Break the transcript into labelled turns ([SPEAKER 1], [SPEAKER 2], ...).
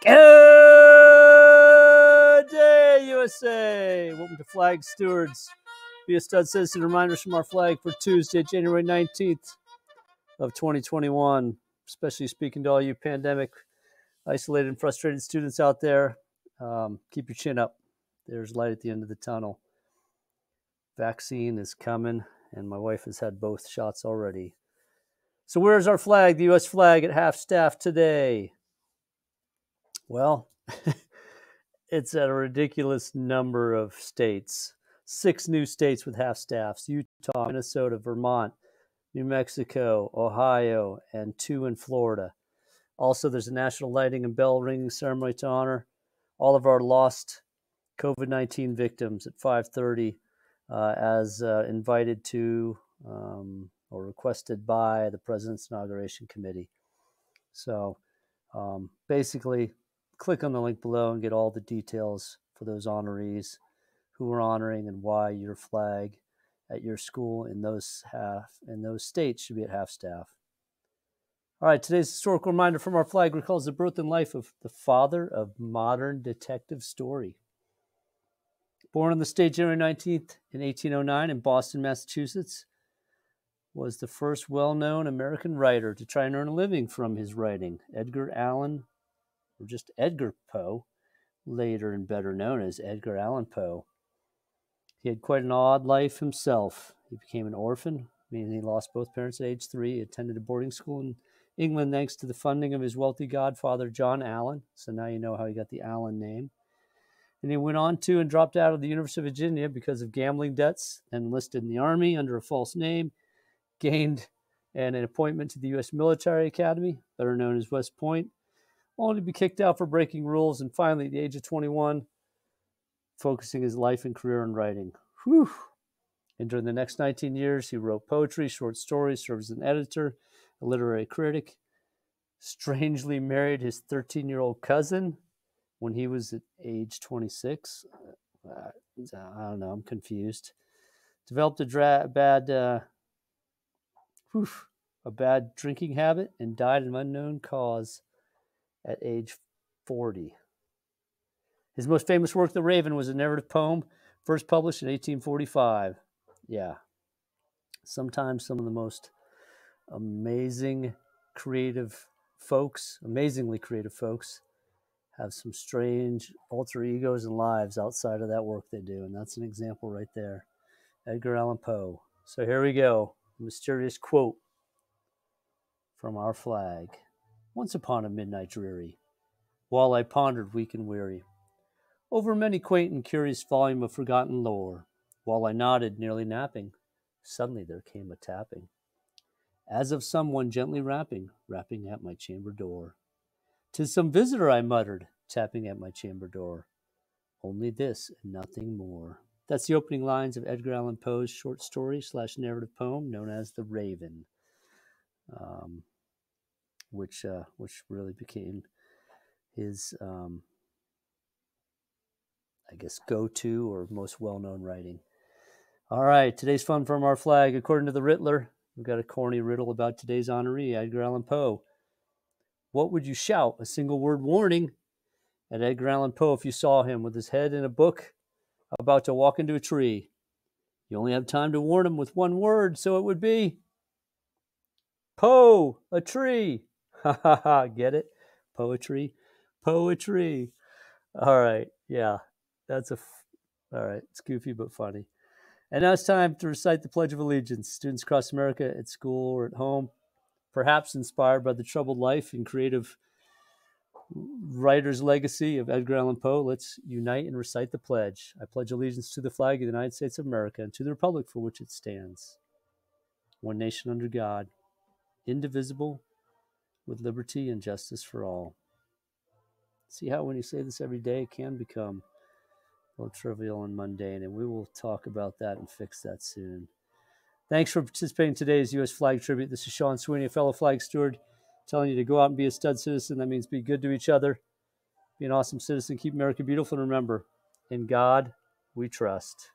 [SPEAKER 1] Good day, USA. Welcome to Flag Stewards. Be a stud citizen. Reminders from our flag for Tuesday, January 19th of 2021. Especially speaking to all you pandemic, isolated, and frustrated students out there. Keep your chin up. There's light at the end of the tunnel. Vaccine is coming, and my wife has had both shots already. So where's our flag, the U.S. flag, at half-staff today? Well, it's at a ridiculous number of states. 6 new states with half-staffs: Utah, Minnesota, Vermont, New Mexico, Ohio, and 2 in Florida. Also, there's a national lighting and bell ringing ceremony to honor all of our lost COVID-19 victims at 5:30, as invited to or requested by the President's Inauguration Committee. So basically, click on the link below and get all the details for those honorees, who we're honoring, and why your flag at your school in those states should be at half-staff. All right, today's historical reminder from our flag recalls the birth and life of the father of modern detective story. Born on the state January 19th in 1809 in Boston, Massachusetts, was the first well-known American writer to try and earn a living from his writing. Edgar Allan, or just Edgar Poe, later and better known as Edgar Allan Poe. He had quite an odd life himself. He became an orphan, meaning he lost both parents at age 3. He attended a boarding school in England thanks to the funding of his wealthy godfather, John Allan. So now you know how he got the Allan name. And he went on to and dropped out of the University of Virginia because of gambling debts, and enlisted in the Army under a false name, gained an appointment to the U.S. Military Academy, better known as West Point, only to be kicked out for breaking rules, and finally, at the age of 21, focusing his life and career on writing. Whew. And during the next 19 years, he wrote poetry, short stories, served as an editor, a literary critic, strangely married his 13-year-old cousin when he was at age 26. I don't know, I'm confused. Developed a bad drinking habit and died of an unknown cause at age 40. His most famous work, The Raven, was a narrative poem first published in 1845. Yeah. Sometimes some of the most amazingly creative folks have some strange alter egos and lives outside of that work they do. And that's an example right there. Edgar Allan Poe. So here we go. A mysterious quote from our flag. Once upon a midnight dreary, while I pondered weak and weary over many quaint and curious volume of forgotten lore, while I nodded, nearly napping, suddenly there came a tapping, as of someone gently rapping at my chamber door. "'Tis some visitor," I muttered, tapping at my chamber door. Only this and nothing more. That's the opening lines of Edgar Allan Poe's short story / narrative poem known as The Raven, which really became his, go-to or most well-known writing. All right, today's fun from our flag. According to the Riddler, we've got a corny riddle about today's honoree, Edgar Allan Poe. What would you shout, a single word warning, at Edgar Allan Poe if you saw him with his head in a book about to walk into a tree? You only have time to warn him with one word, so it would be Poe, a tree. Ha ha ha, get it? Poetry. All right, yeah, all right, it's goofy but funny. And now it's time to recite the Pledge of Allegiance. Students across America, at school or at home, perhaps inspired by the troubled life and creative writer's legacy of Edgar Allan Poe, let's unite and recite the pledge. I pledge allegiance to the flag of the United States of America and to the republic for which it stands, one nation under God, indivisible, with liberty and justice for all. See how when you say this every day, it can become a little trivial and mundane, and we will talk about that and fix that soon. Thanks for participating in today's U.S. Flag Tribute. This is Sean Sweeney, a fellow flag steward, telling you to go out and be a stud citizen. That means be good to each other, be an awesome citizen, keep America beautiful, and remember, in God we trust.